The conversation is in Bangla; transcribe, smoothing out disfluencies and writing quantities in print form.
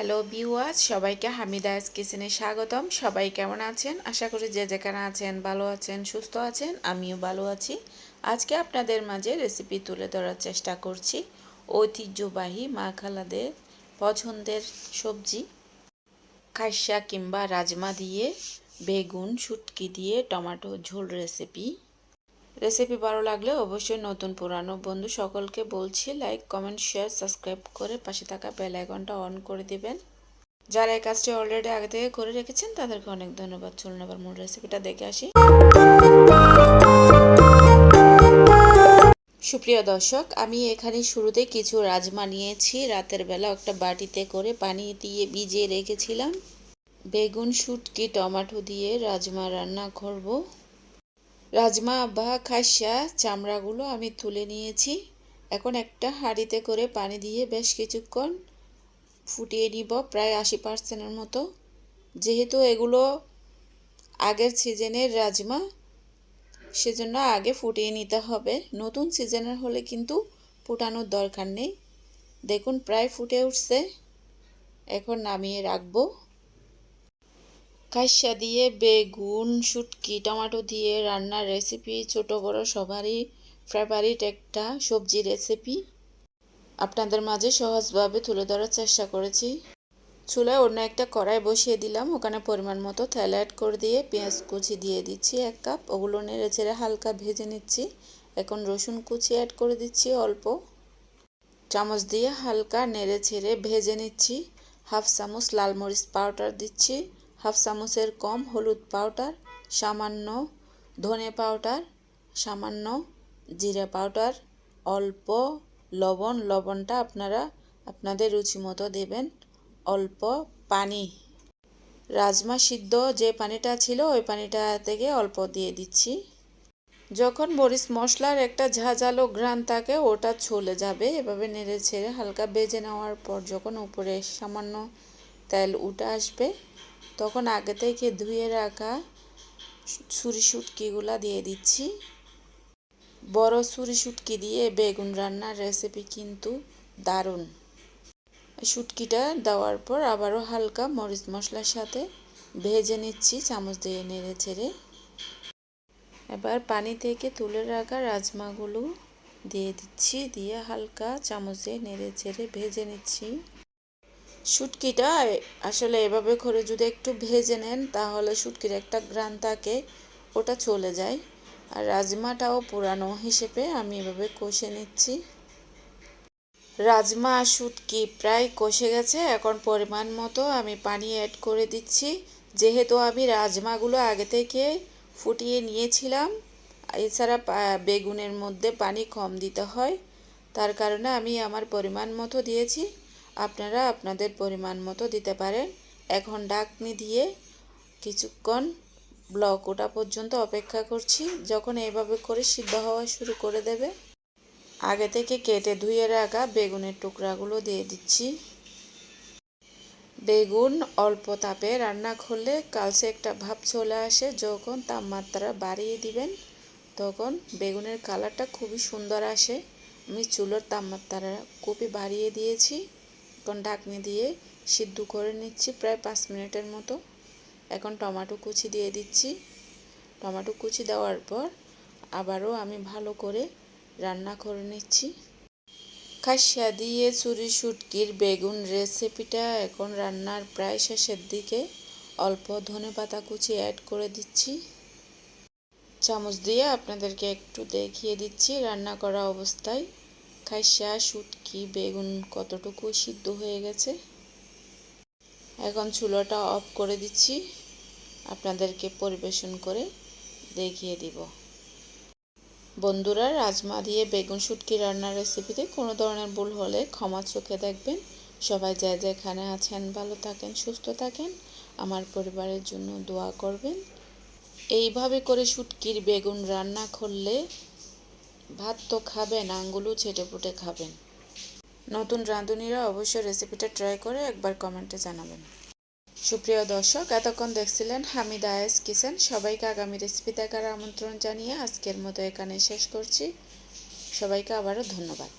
হ্যালো ভিউয়ার্স, সবাইকে হামিদাস কিচেনে স্বাগতম। সবাই কেমন আছেন? আশা করি যে যেখানে আছেন ভালো আছেন, সুস্থ আছেন। আমিও ভালো আছি। আজকে আপনাদের মাঝে রেসিপি তুলে ধরার চেষ্টা করছি ঐতিহ্যবাহী মা খালাদের পছন্দের সবজি খাইসা কিংবা রাজমা দিয়ে বেগুন শুটকি দিয়ে টমেটো ঝোল রেসিপি ভালো লাগলে অবশ্যই নতুন পুরানো বন্ধু সকলকে বলছি লাইক কমেন্ট শেয়ার সাবস্ক্রাইব করে পাশে থাকা বেল আইকনটা অন করে দিবেন। যারা এই কাজটি অলরেডি আগে থেকে করে রেখেছেন তাদেরকে অনেক ধন্যবাদ। চলুন এবার মূল রেসিপিটা দেখে আসি। সুপ্রিয় দর্শক, আমি এখানে শুরুতে কিছু রাজমা নিয়েছি। রাতের বেলা একটা বাটিতে করে পানি দিয়ে ভিজিয়ে রেখেছিলাম। বেগুন শুটকি টমেটো দিয়ে রাজমা রান্না করব। রাজমা বা খাসা চামড়াগুলো আমি তুলে নিয়েছি। এখন একটা হাঁড়িতে করে পানি দিয়ে বেশ কিছুক্ষণ ফুটিয়ে নিব, প্রায় 80% মতো। যেহেতু এগুলো আগের সিজনের রাজমা, সেজন্য আগে ফুটিয়ে নিতে হবে। নতুন সিজনের হলে কিন্তু ফুটানোর দরকার নেই। দেখুন প্রায় ফুটে উঠছে। এখন নামিয়ে রাখবো। খাইসা দিয়ে বেগুন শুটকি টমেটো দিয়ে রান্নার রেসিপি ছোট বড় সবারই ফেভারিট একটা সবজি রেসিপি আপনাদের মাঝে সহজভাবে তুলে ধরার চেষ্টা করেছি। চুলায় অন্য একটা কড়াই বসিয়ে দিলাম। ওখানে পরিমাণ মতো তেল অ্যাড করে দিয়ে পেঁয়াজ কুচি দিয়ে দিচ্ছি 1 কাপ। ওগুলো নেড়ে চেড়ে হালকা ভেজে নিচ্ছি। এখন রসুন কুচি অ্যাড করে দিচ্ছি অল্প। চামচ দিয়ে হালকা নেড়ে ছেড়ে ভেজে নিচ্ছি। হাফ চামচ লাল মরিচ পাউডার দিচ্ছি, হাফ চামচের কম হলুদ পাউডার, সামান্য ধনে পাউডার, সামান্য জিরা পাউডার, অল্প লবণ। লবণটা আপনারা আপনাদের রুচি মতো দেবেন। অল্প পানি, রাজমা সিদ্ধ যে পানিটা ছিল ওই পানিটা থেকে অল্প দিয়ে দিচ্ছি। যখন মরিচ মশলার একটা ঝাঁঝালো ঘ্রাণ থাকে ওটা চলে যাবে। এভাবে নেড়ে ছেড়ে হালকা ভেজে নেওয়ার পর যখন উপরে সামান্য তেল উঠে আসবে তখন আগে থেকে ধুয়ে রাখা ছুরি শুটকিগুলা দিয়ে দিচ্ছি। বড় ছুরি শুটকি দিয়ে বেগুন রান্নার রেসিপি কিন্তু দারুণ। শুটকিটা দেওয়ার পর আবারও হালকা মরিচ মশলার সাথে ভেজে নিচ্ছি চামচ দিয়ে নেড়ে ছেড়ে। এবার পানি থেকে তুলে রাখা রাজমাগুলো দিয়ে দিচ্ছি, দিয়ে হালকা চামচ দিয়ে নেড়ে চেড়ে ভেজে নিচ্ছি। শুটকিটা আসলে এভাবে করে যদি একটু ভেজে নেন তাহলে শুটকির একটা ঘ্রাণ থাকে, ওটা চলে যায়। আর রাজমাটাও পুরানো হিসেবে আমি এভাবে কষে নিচ্ছি। রাজমা শুটকি প্রায় কষে গেছে। এখন পরিমাণ মতো আমি পানি অ্যাড করে দিচ্ছি। যেহেতু আমি রাজমাগুলো আগে থেকে ফুটিয়ে নিয়েছিলাম, এছাড়া বেগুনের মধ্যে পানি কম দিতে হয়, তার কারণে আমি আমার পরিমাণ মতো দিয়েছি। আপনারা আপনাদের পরিমাণ মতো দিতে পারেন। এখন ঢাকনি দিয়ে কিছুক্ষণ ব্লক ওঠা পর্যন্ত অপেক্ষা করছি। যখন এইভাবে করে সিদ্ধ হওয়া শুরু করে দেবে আগে থেকে কেটে ধুয়ে রাখা বেগুনের টুকরাগুলো দিয়ে দিচ্ছি। বেগুন অল্প তাপে রান্না করলে কালচে একটা ভাব চলে আসে। যখন তাপমাত্রা বাড়িয়ে দিবেন তখন বেগুনের কালারটা খুবই সুন্দর আসে। আমি চুলোর তাপমাত্রা খুবই বাড়িয়ে দিয়েছি। এখন ঢাকনি দিয়ে সিদ্ধ করে নিচ্ছি প্রায় 5 মিনিটের মতো। এখন টমেটো কুচি দিয়ে দিচ্ছি। টমেটো কুচি দেওয়ার পর আবারও আমি ভালো করে রান্না করে নিচ্ছি। খাসা দিয়ে ছুরি শুটকির বেগুন রেসিপিটা এখন রান্নার প্রায় শেষের দিকে। অল্প ধনেপাতা কুচি অ্যাড করে দিচ্ছি। চামচ দিয়ে আপনাদেরকে একটু দেখিয়ে দিচ্ছি রান্না করা অবস্থায় খাসা শুটকি বেগুন কতটুকু সিদ্ধ হয়ে গেছে। এখন চুলাটা অফ করে দিচ্ছি, আপনাদেরকে পরিবেশন করে দেখিয়ে দিব। বন্ধুরা, রাজমা দিয়ে বেগুন শুটকি রান্নার রেসিপিতে কোনো ধরনের ভুল হলে ক্ষমা চোখে দেখবেন। সবাই যে যেখানে আছেন ভালো থাকেন, সুস্থ থাকেন। আমার পরিবারের জন্য দোয়া করবেন। এইভাবে করে শুটকির বেগুন রান্না করলে ভাত তো খাবেন, আঙ্গুলও চেটেপুটে খাবেন। নতুন রাঁধুনিরা অবশ্যই রেসিপিটা ট্রাই করে একবার কমেন্টে জানাবেন। সুপ্রিয় দর্শক, এতক্ষণ দেখছিলেন হামিদা কিচেন। সবাইকে আগামী রেসিপি দেখার আমন্ত্রণ জানিয়ে আজকের মতো এখানে শেষ করছি। সবাইকে আবারও ধন্যবাদ।